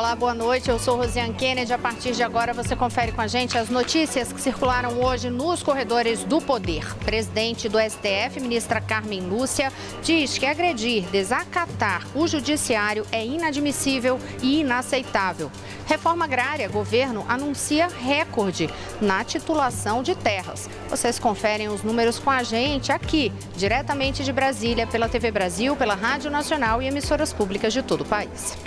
Olá, boa noite. Eu sou Rosiane Kennedy. A partir de agora você confere com a gente as notícias que circularam hoje nos corredores do poder. Presidente do STF, ministra Carmen Lúcia, diz que agredir, desacatar o judiciário é inadmissível e inaceitável. Reforma agrária, governo anuncia recorde na titulação de terras. Vocês conferem os números com a gente aqui, diretamente de Brasília, pela TV Brasil, pela Rádio Nacional e emissoras públicas de todo o país.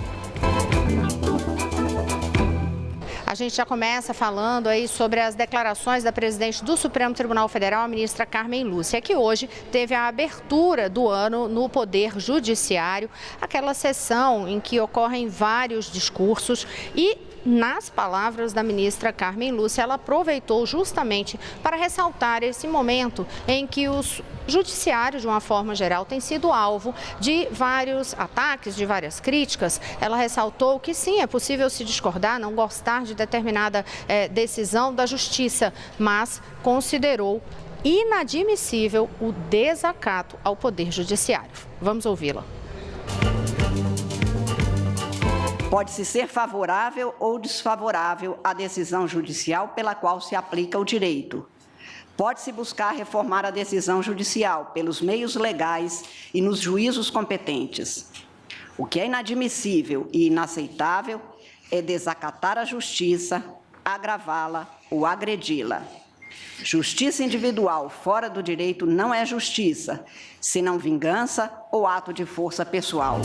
A gente já começa falando aí sobre as declarações da presidente do Supremo Tribunal Federal, a ministra Carmen Lúcia, que hoje teve a abertura do ano no Poder Judiciário, aquela sessão em que ocorrem vários discursos e, nas palavras da ministra Carmen Lúcia, ela aproveitou justamente para ressaltar esse momento em que os judiciários, de uma forma geral, têm sido alvo de vários ataques, de várias críticas. Ela ressaltou que sim, é possível se discordar, não gostar de determinada decisão da justiça, mas considerou inadmissível o desacato ao Poder Judiciário. Vamos ouvi-la. Pode-se ser favorável ou desfavorável à decisão judicial pela qual se aplica o direito. Pode-se buscar reformar a decisão judicial pelos meios legais e nos juízos competentes. O que é inadmissível e inaceitável é desacatar a justiça, agravá-la ou agredi-la. Justiça individual fora do direito não é justiça, senão vingança ou ato de força pessoal.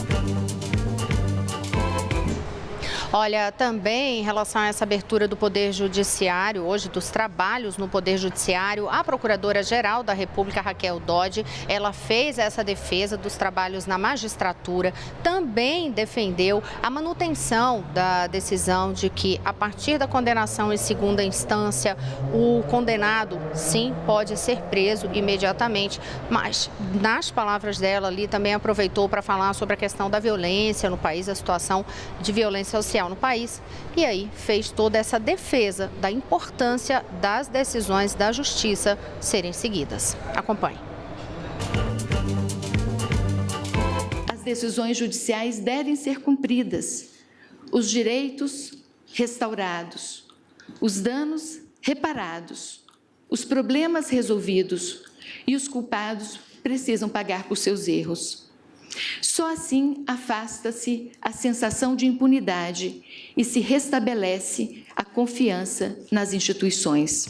Olha, também em relação a essa abertura do Poder Judiciário, hoje dos trabalhos no Poder Judiciário, a Procuradora-Geral da República, Raquel Dodge, ela fez essa defesa dos trabalhos na magistratura, também defendeu a manutenção da decisão de que, a partir da condenação em segunda instância, o condenado, sim, pode ser preso imediatamente, mas, nas palavras dela ali, também aproveitou para falar sobre a questão da violência no país, a situação de violência social no país, e aí fez toda essa defesa da importância das decisões da justiça serem seguidas. Acompanhe. As decisões judiciais devem ser cumpridas, os direitos restaurados, os danos reparados, os problemas resolvidos e os culpados precisam pagar por seus erros. Só assim afasta-se a sensação de impunidade e se restabelece a confiança nas instituições.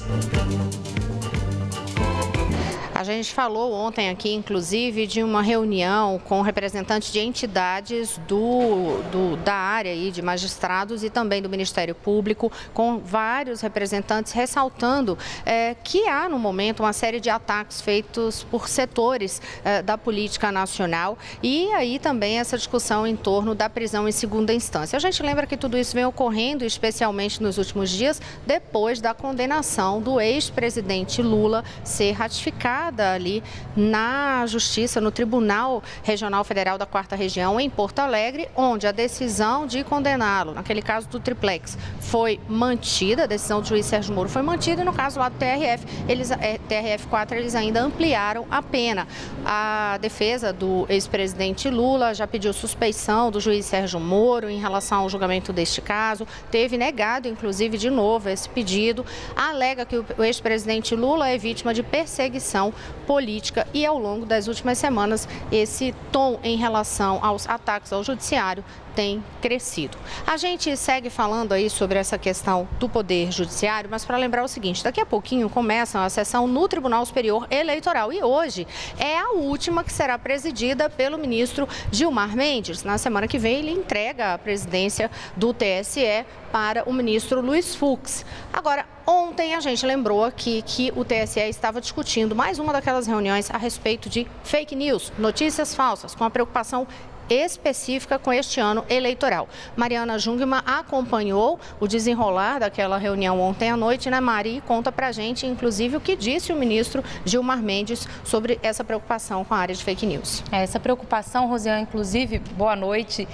A gente falou ontem aqui, inclusive, de uma reunião com representantes de entidades da área aí, de magistrados e também do Ministério Público, com vários representantes ressaltando que há, no momento, uma série de ataques feitos por setores da política nacional e aí também essa discussão em torno da prisão em segunda instância. A gente lembra que tudo isso vem ocorrendo, especialmente nos últimos dias, depois da condenação do ex-presidente Lula ser ratificada ali na Justiça, no Tribunal Regional Federal da 4ª Região, em Porto Alegre, onde a decisão de condená-lo, naquele caso do triplex, foi mantida, a decisão do juiz Sérgio Moro foi mantida, e no caso lá do TRF, TRF4, eles ainda ampliaram a pena. A defesa do ex-presidente Lula já pediu suspeição do juiz Sérgio Moro em relação ao julgamento deste caso, teve negado, inclusive, de novo esse pedido, alega que o ex-presidente Lula é vítima de perseguição política e, ao longo das últimas semanas, esse tom em relação aos ataques ao judiciário tem crescido. A gente segue falando aí sobre essa questão do Poder Judiciário, mas para lembrar o seguinte, daqui a pouquinho começa a sessão no Tribunal Superior Eleitoral e hoje é a última que será presidida pelo ministro Gilmar Mendes. Na semana que vem ele entrega a presidência do TSE para o ministro Luiz Fux. Agora, ontem a gente lembrou aqui que o TSE estava discutindo mais uma daquelas reuniões a respeito de fake news, notícias falsas, com a preocupação específica com este ano eleitoral. Mariana Jungmann acompanhou o desenrolar daquela reunião ontem à noite, né, Mari? E conta pra gente, inclusive, o que disse o ministro Gilmar Mendes sobre essa preocupação com a área de fake news. Essa preocupação, Rosiane, inclusive, boa noite,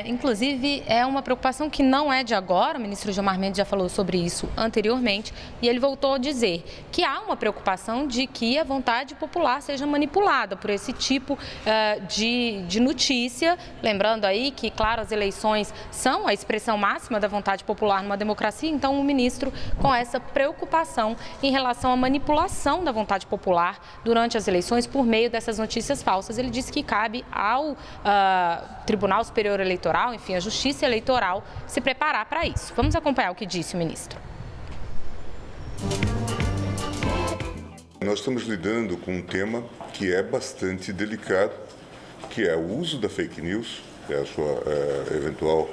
inclusive é uma preocupação que não é de agora, o ministro Gilmar Mendes já falou sobre isso anteriormente, e ele voltou a dizer que há uma preocupação de que a vontade popular seja manipulada por esse tipo de notícia justícia, lembrando aí que, claro, as eleições são a expressão máxima da vontade popular numa democracia, então o ministro com essa preocupação em relação à manipulação da vontade popular durante as eleições por meio dessas notícias falsas. Ele disse que cabe ao Tribunal Superior Eleitoral, enfim, a Justiça Eleitoral, se preparar para isso. Vamos acompanhar o que disse o ministro. Nós estamos lidando com um tema que é bastante delicado, que é o uso da fake news, a sua eventual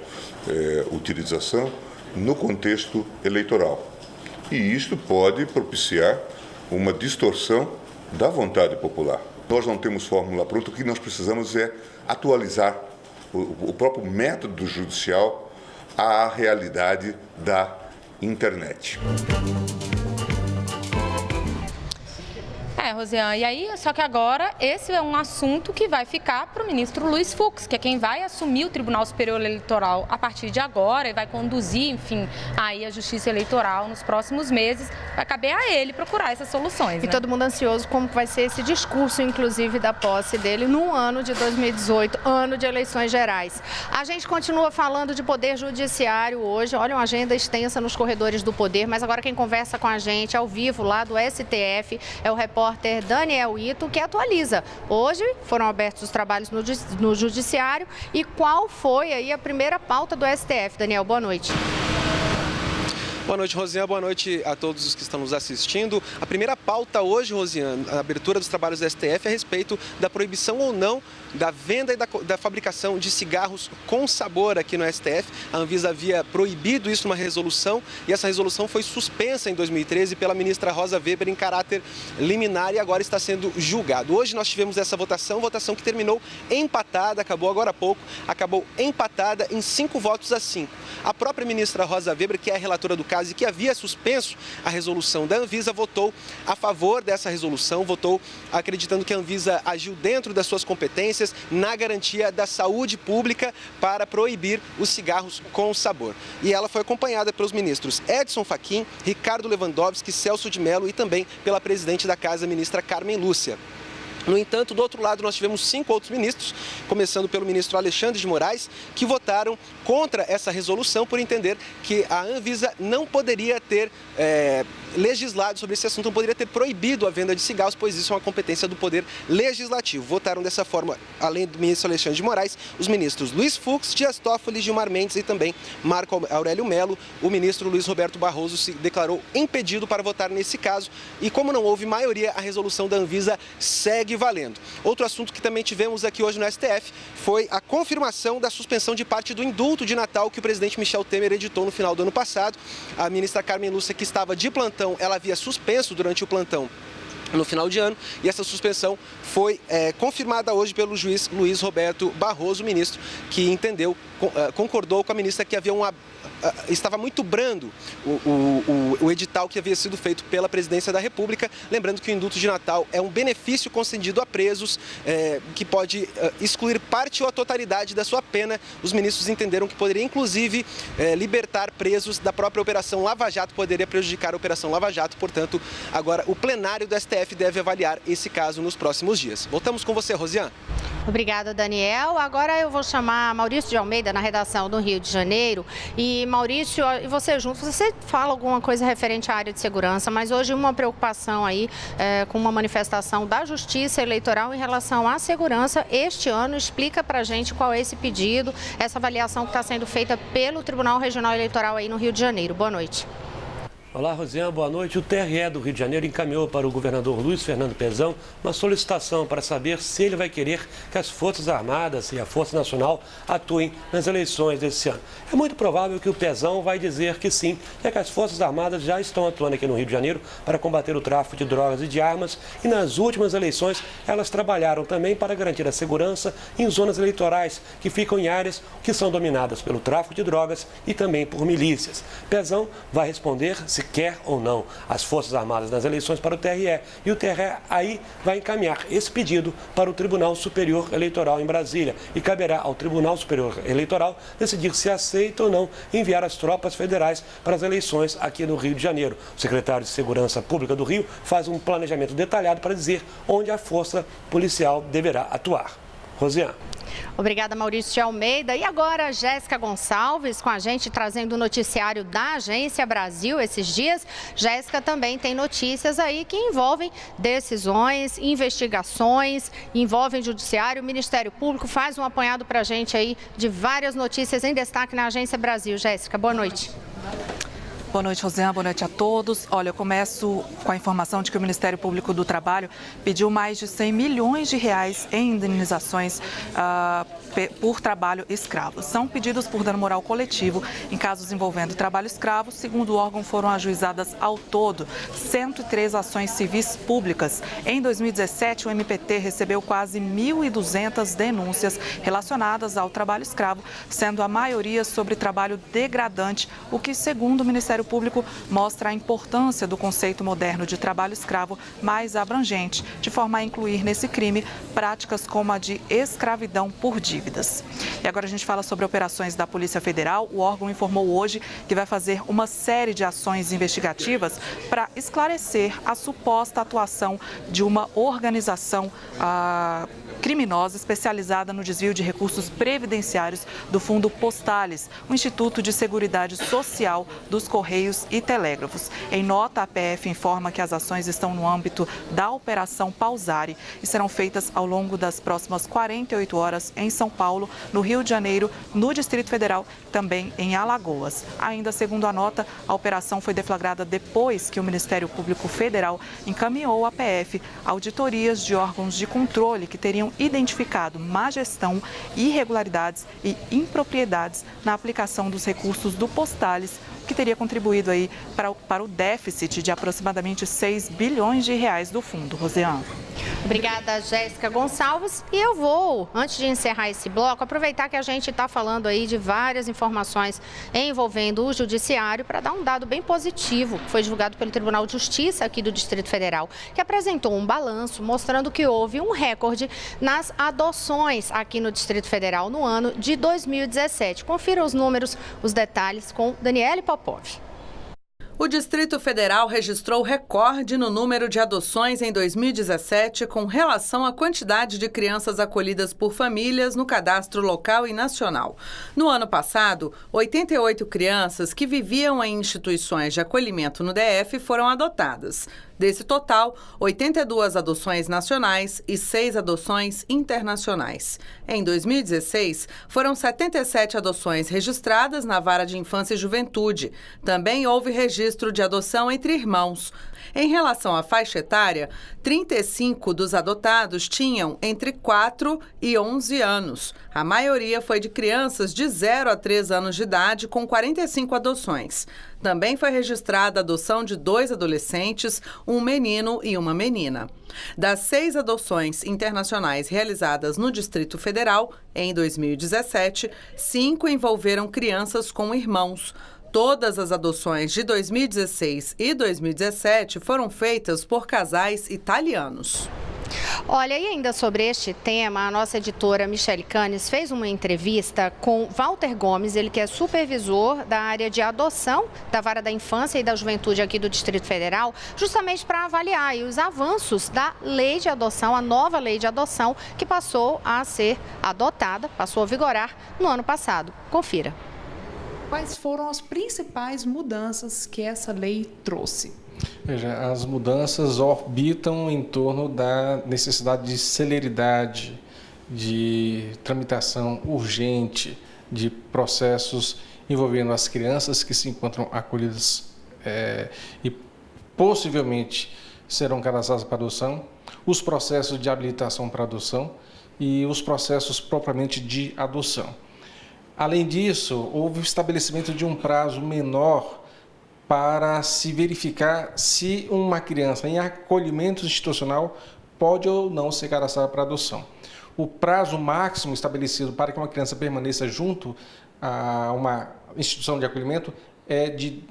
utilização no contexto eleitoral. E isto pode propiciar uma distorção da vontade popular. Nós não temos fórmula pronta, o que nós precisamos é atualizar o próprio método judicial à realidade da internet. Rosiane, e aí, só que agora esse é um assunto que vai ficar para o ministro Luiz Fux, que é quem vai assumir o Tribunal Superior Eleitoral a partir de agora e vai conduzir, enfim, aí a Justiça Eleitoral nos próximos meses. Vai caber a ele procurar essas soluções, E né? todo mundo ansioso como vai ser esse discurso, inclusive, da posse dele no ano de 2018, ano de eleições gerais. A gente continua falando de poder judiciário hoje. Olha, uma agenda extensa nos corredores do poder, mas agora quem conversa com a gente ao vivo lá do STF é o repórter Daniel Ito, que atualiza. Hoje foram abertos os trabalhos no Judiciário e qual foi aí a primeira pauta do STF? Daniel, boa noite. Boa noite, Rosiane. Boa noite a todos os que estão nos assistindo. A primeira pauta hoje, Rosiane, a abertura dos trabalhos do STF é a respeito da proibição ou não da venda e da fabricação de cigarros com sabor aqui no STF. A Anvisa havia proibido isso numa resolução e essa resolução foi suspensa em 2013 pela ministra Rosa Weber em caráter liminar e agora está sendo julgado. Hoje nós tivemos essa votação que terminou empatada, acabou agora há pouco, acabou empatada em 5 votos a 5. A própria ministra Rosa Weber, que é a relatora do caso e que havia suspenso a resolução da Anvisa, votou a favor dessa resolução, votou acreditando que a Anvisa agiu dentro das suas competências na garantia da saúde pública para proibir os cigarros com sabor. E ela foi acompanhada pelos ministros Edson Fachin, Ricardo Lewandowski, Celso de Mello e também pela presidente da Casa, ministra Carmen Lúcia. No entanto, do outro lado, nós tivemos 5 outros ministros, começando pelo ministro Alexandre de Moraes, que votaram contra essa resolução por entender que a Anvisa não poderia ter legislado sobre esse assunto, não poderia ter proibido a venda de cigarros, pois isso é uma competência do Poder Legislativo. Votaram dessa forma, além do ministro Alexandre de Moraes, os ministros Luiz Fux, Dias Toffoli, Gilmar Mendes e também Marco Aurélio Mello. O ministro Luiz Roberto Barroso se declarou impedido para votar nesse caso e, como não houve maioria, a resolução da Anvisa segue valendo. Outro assunto que também tivemos aqui hoje no STF foi a confirmação da suspensão de parte do indulto de Natal que o presidente Michel Temer editou no final do ano passado. A ministra Carmen Lúcia, que estava de plantão, ela havia suspenso durante o plantão no final de ano e essa suspensão foi confirmada hoje pelo juiz Luiz Roberto Barroso, ministro, que entendeu, concordou com a ministra que havia estava muito brando o edital que havia sido feito pela Presidência da República. Lembrando que o indulto de Natal é um benefício concedido a presos que pode excluir parte ou a totalidade da sua pena. Os ministros entenderam que poderia, inclusive, libertar presos da própria Operação Lava Jato, poderia prejudicar a Operação Lava Jato. Portanto, agora o plenário do STF deve avaliar esse caso nos próximos dias. Voltamos com você, Rosiane. Obrigada, Daniel. Agora eu vou chamar Maurício de Almeida, na redação do Rio de Janeiro. E, Maurício, e você junto, você fala alguma coisa referente à área de segurança, mas hoje uma preocupação aí com uma manifestação da Justiça Eleitoral em relação à segurança este ano. Explica pra gente qual é esse pedido, essa avaliação que está sendo feita pelo Tribunal Regional Eleitoral aí no Rio de Janeiro. Boa noite. Olá, Rosiane, boa noite. O TRE do Rio de Janeiro encaminhou para o governador Luiz Fernando Pezão uma solicitação para saber se ele vai querer que as Forças Armadas e a Força Nacional atuem nas eleições desse ano. É muito provável que o Pezão vai dizer que sim, já que as Forças Armadas já estão atuando aqui no Rio de Janeiro para combater o tráfico de drogas e de armas e nas últimas eleições elas trabalharam também para garantir a segurança em zonas eleitorais que ficam em áreas que são dominadas pelo tráfico de drogas e também por milícias. Pezão vai responder se quer ou não as Forças Armadas nas eleições para o TRE. E o TRE aí vai encaminhar esse pedido para o Tribunal Superior Eleitoral em Brasília. E caberá ao Tribunal Superior Eleitoral decidir se aceita ou não enviar as tropas federais para as eleições aqui no Rio de Janeiro. O secretário de Segurança Pública do Rio faz um planejamento detalhado para dizer onde a força policial deverá atuar. Rosiane. Obrigada, Maurício de Almeida. E agora, Jéssica Gonçalves com a gente, trazendo o noticiário da Agência Brasil esses dias. Jéssica também tem notícias aí que envolvem decisões, investigações, envolvem judiciário. O Ministério Público faz um apanhado para a gente aí de várias notícias em destaque na Agência Brasil. Jéssica, boa noite. Boa noite, Rosiane. Boa noite a todos. Olha, eu começo com a informação de que o Ministério Público do Trabalho pediu mais de 100 milhões de reais em indenizações por trabalho escravo. São pedidos por dano moral coletivo em casos envolvendo trabalho escravo. Segundo o órgão, foram ajuizadas ao todo 103 ações civis públicas. Em 2017, o MPT recebeu quase 1.200 denúncias relacionadas ao trabalho escravo, sendo a maioria sobre trabalho degradante, o que, segundo o Ministério Público, mostra a importância do conceito moderno de trabalho escravo mais abrangente, de forma a incluir nesse crime práticas como a de escravidão por dívidas. E agora a gente fala sobre operações da Polícia Federal. O órgão informou hoje que vai fazer uma série de ações investigativas para esclarecer a suposta atuação de uma organização criminosa especializada no desvio de recursos previdenciários do Fundo Postales, o Instituto de Seguridade Social dos Correios e Telégrafos. Em nota, a PF informa que as ações estão no âmbito da Operação Pausari e serão feitas ao longo das próximas 48 horas em São Paulo, no Rio de Janeiro, no Distrito Federal, também em Alagoas. Ainda segundo a nota, a operação foi deflagrada depois que o Ministério Público Federal encaminhou à PF auditorias de órgãos de controle que teriam identificado má gestão, irregularidades e impropriedades na aplicação dos recursos do Postales, que teria contribuído aí para o déficit de aproximadamente 6 bilhões de reais do fundo. Rosiane. Obrigada, Jéssica Gonçalves. E eu vou, antes de encerrar esse bloco, aproveitar que a gente está falando aí de várias informações envolvendo o judiciário para dar um dado bem positivo, que foi divulgado pelo Tribunal de Justiça aqui do Distrito Federal, que apresentou um balanço mostrando que houve um recorde nas adoções aqui no Distrito Federal no ano de 2017. Confira os números, os detalhes com Daniele Popov. O Distrito Federal registrou recorde no número de adoções em 2017 com relação à quantidade de crianças acolhidas por famílias no cadastro local e nacional. No ano passado, 88 crianças que viviam em instituições de acolhimento no DF foram adotadas. Desse total, 82 adoções nacionais e 6 adoções internacionais. Em 2016, foram 77 adoções registradas na Vara de Infância e Juventude. Também houve registro de adoção entre irmãos. Em relação à faixa etária, 35 dos adotados tinham entre 4 e 11 anos. A maioria foi de crianças de 0 a 3 anos de idade, com 45 adoções. Também foi registrada a adoção de 2 adolescentes, um menino e uma menina. Das 6 adoções internacionais realizadas no Distrito Federal, em 2017, 5 envolveram crianças com irmãos. Todas as adoções de 2016 e 2017 foram feitas por casais italianos. Olha, e ainda sobre este tema, a nossa editora Michele Canes fez uma entrevista com Walter Gomes, ele que é supervisor da área de adoção da Vara da Infância e da Juventude aqui do Distrito Federal, justamente para avaliar aí os avanços da lei de adoção, a nova lei de adoção que passou a ser adotada, passou a vigorar no ano passado. Confira. Quais foram as principais mudanças que essa lei trouxe? Veja, as mudanças orbitam em torno da necessidade de celeridade, de tramitação urgente de processos envolvendo as crianças que se encontram acolhidas e possivelmente serão cadastradas para adoção, os processos de habilitação para adoção e os processos propriamente de adoção. Além disso, houve o estabelecimento de um prazo menor para se verificar se uma criança em acolhimento institucional pode ou não ser cadastrada para adoção. O prazo máximo estabelecido para que uma criança permaneça junto a uma instituição de acolhimento é de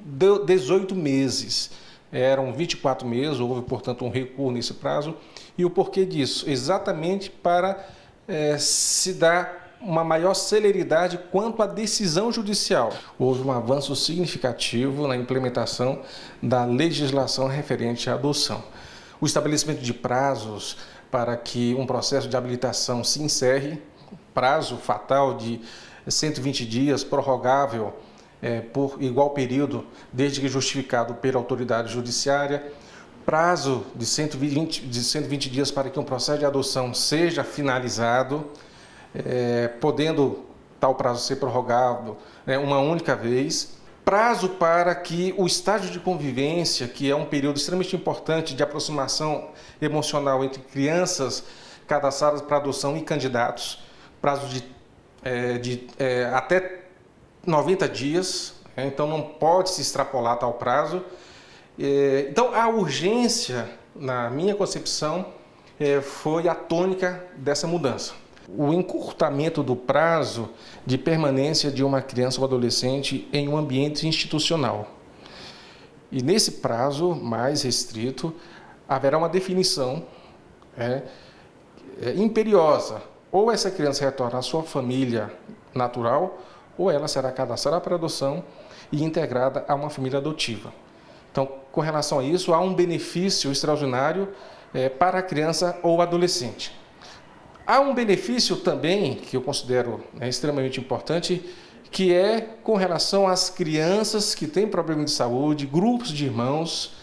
18 meses. Eram 24 meses, houve, portanto, um recuo nesse prazo. E o porquê disso? Exatamente para se dar uma maior celeridade quanto à decisão judicial. Houve um avanço significativo na implementação da legislação referente à adoção. O estabelecimento de prazos para que um processo de habilitação se encerre, prazo fatal de 120 dias, prorrogável por igual período, desde que justificado pela autoridade judiciária, prazo de 120 dias para que um processo de adoção seja finalizado, podendo tal prazo ser prorrogado uma única vez, prazo para que o estágio de convivência, que é um período extremamente importante de aproximação emocional entre crianças cadastradas para adoção e candidatos, prazo de até 90 dias, então não pode se extrapolar tal prazo. Então, a urgência, na minha concepção, foi a tônica dessa mudança. O encurtamento do prazo de permanência de uma criança ou adolescente em um ambiente institucional. E nesse prazo mais restrito, haverá uma definição imperiosa. Ou essa criança retorna à sua família natural, ou ela será cadastrada para adoção e integrada a uma família adotiva. Então, com relação a isso, há um benefício extraordinário para a criança ou adolescente. Há um benefício também, que eu considero extremamente importante, que é com relação às crianças que têm problema de saúde, grupos de irmãos,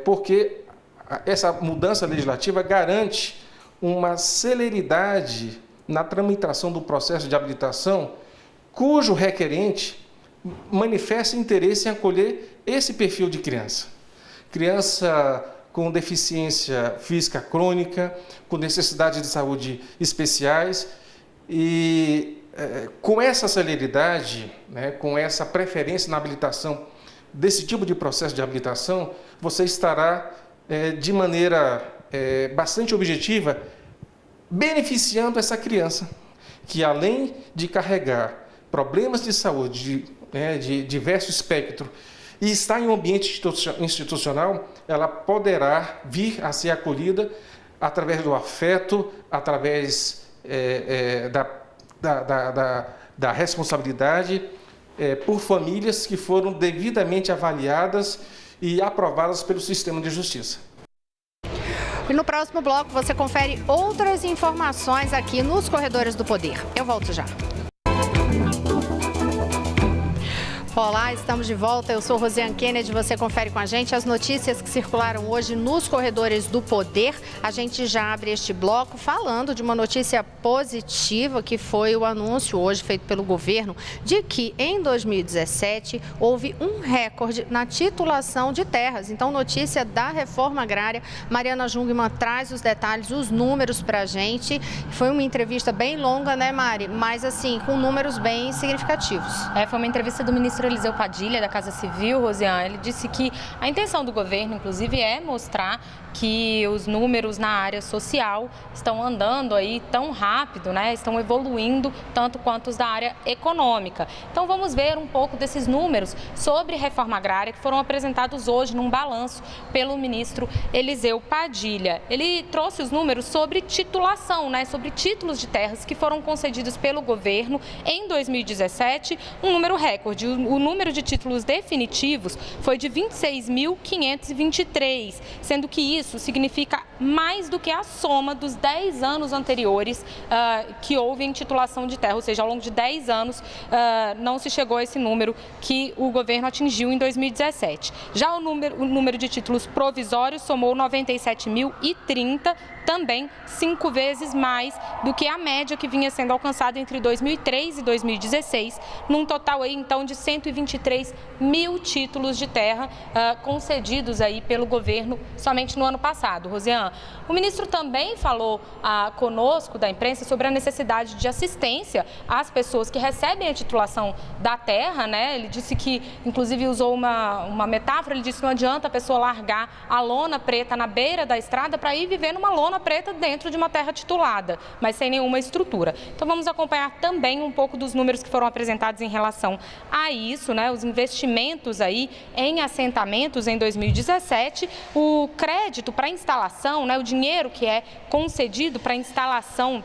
porque essa mudança legislativa garante uma celeridade na tramitação do processo de habilitação, cujo requerente manifesta interesse em acolher esse perfil de criança. Criança com deficiência física crônica, com necessidades de saúde especiais e com essa celeridade, com essa preferência na habilitação desse tipo de processo de habilitação, você estará de maneira bastante objetiva beneficiando essa criança, que além de carregar problemas de saúde de diverso espectro e está em um ambiente institucional, ela poderá vir a ser acolhida através do afeto, através da responsabilidade por famílias que foram devidamente avaliadas e aprovadas pelo sistema de justiça. E no próximo bloco você confere outras informações aqui nos Corredores do Poder. Eu volto já. Olá, estamos de volta. Eu sou Rosiane Kennedy. Você confere com a gente as notícias que circularam hoje nos Corredores do Poder. A gente já abre este bloco falando de uma notícia positiva, que foi o anúncio hoje feito pelo governo de que em 2017 houve um recorde na titulação de terras. Então, notícia da reforma agrária. Mariana Jungmann traz os detalhes, os números para a gente. Foi uma entrevista bem longa, né, Mari? Mas, assim, com números bem significativos. Foi uma entrevista do ministro Eliseu Padilha, da Casa Civil, Rosiane. Ele disse que a intenção do governo, inclusive, é mostrar que os números na área social estão andando aí tão rápido, né? Estão evoluindo tanto quanto os da área econômica. Então vamos ver um pouco desses números sobre reforma agrária que foram apresentados hoje num balanço pelo ministro Eliseu Padilha. Ele trouxe os números sobre titulação, né? Sobre títulos de terras que foram concedidos pelo governo em 2017, um número recorde. O número de títulos definitivos foi de 26.523, sendo que isso significa mais do que a soma dos 10 anos anteriores que houve em titulação de terra, ou seja, ao longo de 10 anos não se chegou a esse número que o governo atingiu em 2017. Já o número de títulos provisórios somou 97.030, também 5 vezes mais do que a média que vinha sendo alcançada entre 2003 e 2016, num total aí, então, de 123 mil títulos de terra concedidos aí pelo governo somente no ano passado. Rosiane, o ministro também falou conosco da imprensa sobre a necessidade de assistência às pessoas que recebem a titulação da terra, né? Ele disse que, inclusive, usou uma metáfora, ele disse que não adianta a pessoa largar a lona preta na beira da estrada para ir viver numa lona preta dentro de uma terra titulada, mas sem nenhuma estrutura. Então vamos acompanhar também um pouco dos números que foram apresentados em relação a isso, né? Os investimentos aí em assentamentos em 2017, o crédito para instalação, né? O dinheiro que é concedido para instalação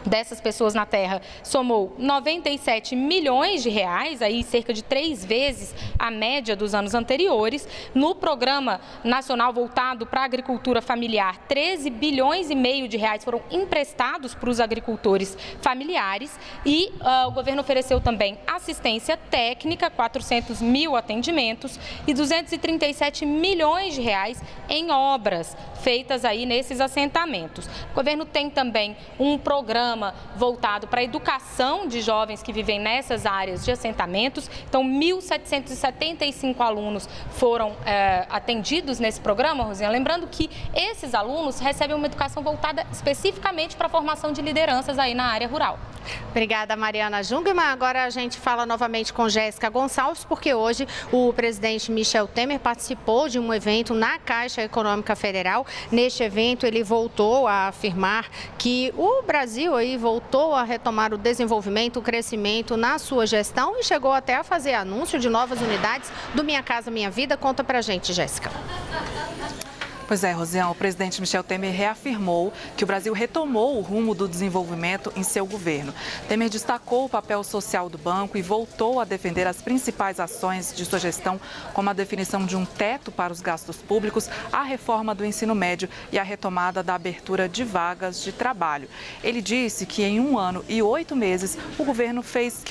dessas pessoas na Terra somou 97 milhões de reais, aí cerca de 3 vezes a média dos anos anteriores. No Programa Nacional voltado para a Agricultura Familiar, 13 bilhões e meio de reais foram emprestados para os agricultores familiares e o governo ofereceu também assistência técnica, 400 mil atendimentos e 237 milhões de reais em obras feitas aí nesses assentamentos. O governo tem também um programa voltado para a educação de jovens que vivem nessas áreas de assentamentos. Então, 1.775 alunos foram atendidos nesse programa, Rosinha. Lembrando que esses alunos recebem uma educação voltada especificamente para a formação de lideranças aí na área rural. Obrigada, Mariana Jungmann. Agora a gente fala novamente com Jéssica Gonçalves, porque hoje o presidente Michel Temer participou de um evento na Caixa Econômica Federal. Neste evento, ele voltou a afirmar que o Brasil aí voltou a retomar o desenvolvimento, o crescimento na sua gestão e chegou até a fazer anúncio de novas unidades do Minha Casa Minha Vida. Conta pra gente, Jéssica. Pois é, Rosiane, o presidente Michel Temer reafirmou que o Brasil retomou o rumo do desenvolvimento em seu governo. Temer destacou o papel social do banco e voltou a defender as principais ações de sua gestão, como a definição de um teto para os gastos públicos, a reforma do ensino médio e a retomada da abertura de vagas de trabalho. Ele disse que em 1 ano e 8 meses o governo fez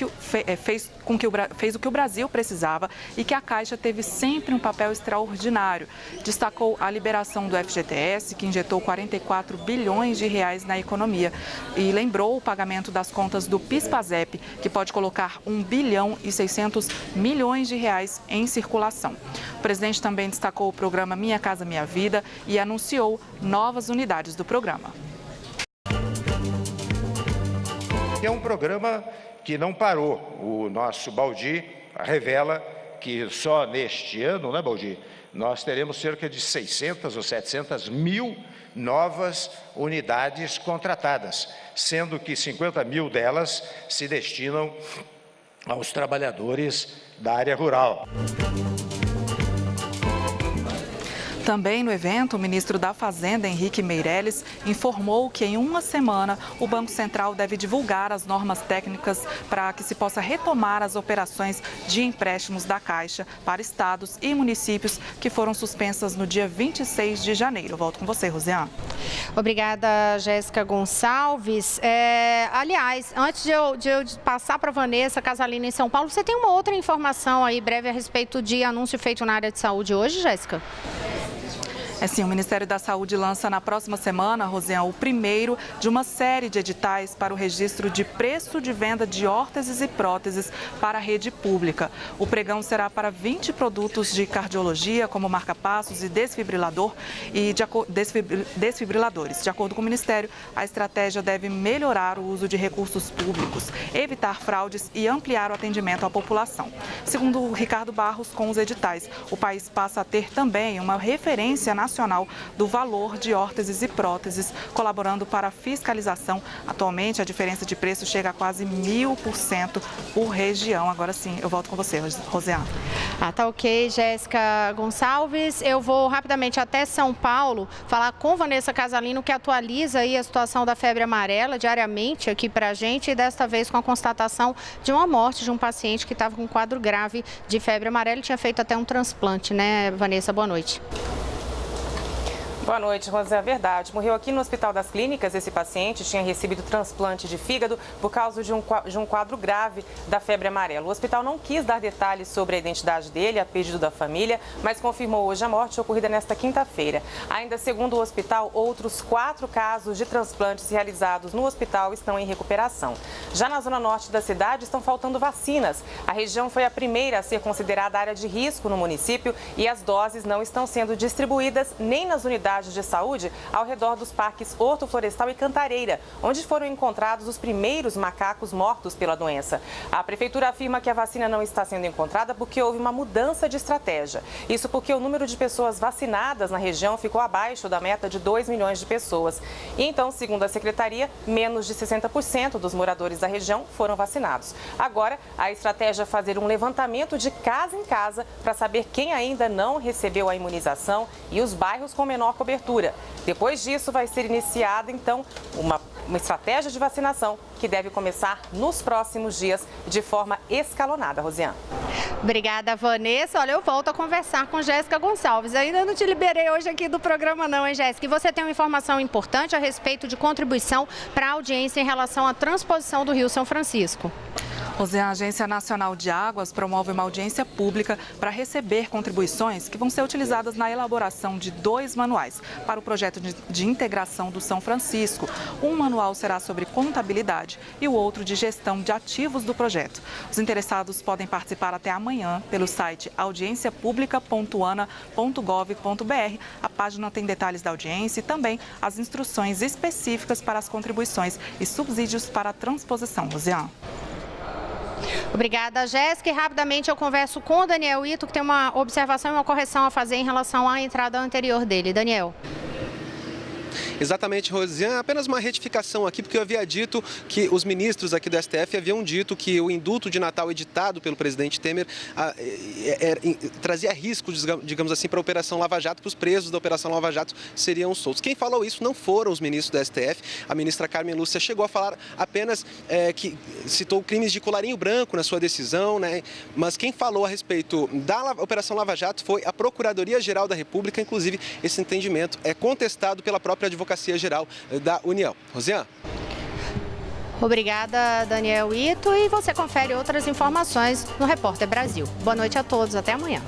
o que o Brasil precisava e que a Caixa teve sempre um papel extraordinário. Destacou a liberação do FGTS, que injetou 44 bilhões de reais na economia, e lembrou o pagamento das contas do PIS/PASEP, que pode colocar 1 bilhão e 600 milhões de reais em circulação. O presidente também destacou o programa Minha Casa Minha Vida e anunciou novas unidades do programa. É um programa que não parou. O nosso Baldi revela que só neste ano, né, Baldi, nós teremos cerca de 600 ou 700 mil novas unidades contratadas, sendo que 50 mil delas se destinam aos trabalhadores da área rural. Também no evento, o ministro da Fazenda, Henrique Meirelles, informou que em 1 semana o Banco Central deve divulgar as normas técnicas para que se possa retomar as operações de empréstimos da Caixa para estados e municípios que foram suspensas no dia 26 de janeiro. Volto com você, Rosiane. Obrigada, Jéssica Gonçalves. Aliás, antes de eu passar para a Vanessa Casalino em São Paulo, você tem uma outra informação aí breve a respeito de anúncio feito na área de saúde hoje, Jéssica? Sim, o Ministério da Saúde lança na próxima semana, Rosiane, o primeiro de uma série de editais para o registro de preço de venda de órteses e próteses para a rede pública. O pregão será para 20 produtos de cardiologia, como marca-passos e desfibriladores. De acordo com o Ministério, a estratégia deve melhorar o uso de recursos públicos, evitar fraudes e ampliar o atendimento à população. Segundo o Ricardo Barros, com os editais, o país passa a ter também uma referência nacional do valor de órteses e próteses, colaborando para a fiscalização. Atualmente, a diferença de preço chega a quase 1000% por região. Agora sim, eu volto com você, Rosiane. Tá ok, Jéssica Gonçalves. Eu vou rapidamente até São Paulo falar com Vanessa Casalino, que atualiza aí a situação da febre amarela diariamente aqui pra gente, e desta vez com a constatação de uma morte de um paciente que estava com um quadro grave de febre amarela e tinha feito até um transplante, né, Vanessa? Boa noite. Boa noite, Rosa. É verdade. Morreu aqui no Hospital das Clínicas. Esse paciente tinha recebido transplante de fígado por causa de um quadro grave da febre amarela. O hospital não quis dar detalhes sobre a identidade dele, a pedido da família, mas confirmou hoje a morte ocorrida nesta quinta-feira. Ainda segundo o hospital, outros 4 casos de transplantes realizados no hospital estão em recuperação. Já na zona norte da cidade estão faltando vacinas. A região foi a primeira a ser considerada área de risco no município e as doses não estão sendo distribuídas nem nas unidades de saúde ao redor dos parques Horto Florestal e Cantareira, onde foram encontrados os primeiros macacos mortos pela doença. A prefeitura afirma que a vacina não está sendo encontrada porque houve uma mudança de estratégia. Isso porque o número de pessoas vacinadas na região ficou abaixo da meta de 2 milhões de pessoas. E então, segundo a secretaria, menos de 60% dos moradores da região foram vacinados. Agora, a estratégia é fazer um levantamento de casa em casa para saber quem ainda não recebeu a imunização e os bairros com menor cobertura cobertura. Depois disso, vai ser iniciada, então, uma estratégia de vacinação que deve começar nos próximos dias de forma escalonada, Rosiane. Obrigada, Vanessa. Olha, eu volto a conversar com Jéssica Gonçalves. Ainda não te liberei hoje aqui do programa não, hein, Jéssica? E você tem uma informação importante a respeito de contribuição para a audiência em relação à transposição do Rio São Francisco. A Agência Nacional de Águas promove uma audiência pública para receber contribuições que vão ser utilizadas na elaboração de 2 manuais para o projeto de integração do São Francisco. Um manual será sobre contabilidade e o outro de gestão de ativos do projeto. Os interessados podem participar até amanhã pelo site audienciapublica.ana.gov.br. A página tem detalhes da audiência e também as instruções específicas para as contribuições e subsídios para a transposição. Rosiane. Obrigada, Jéssica. E rapidamente eu converso com o Daniel Ito, que tem uma observação e uma correção a fazer em relação à entrada anterior dele. Daniel. Exatamente, Rosiane. Apenas uma retificação aqui, porque eu havia dito que os ministros aqui do STF haviam dito que o indulto de Natal editado pelo presidente Temer trazia risco, digamos assim, para a Operação Lava Jato, que os presos da Operação Lava Jato seriam soltos. Quem falou isso não foram os ministros do STF. A ministra Carmen Lúcia chegou a falar apenas que citou crimes de colarinho branco na sua decisão, né? Mas quem falou a respeito da Operação Lava Jato foi a Procuradoria-Geral da República. Inclusive, esse entendimento é contestado pela própria Advocacia-Geral da União. Rosiane. Obrigada, Daniel Ito. E você confere outras informações no Repórter Brasil. Boa noite a todos. Até amanhã.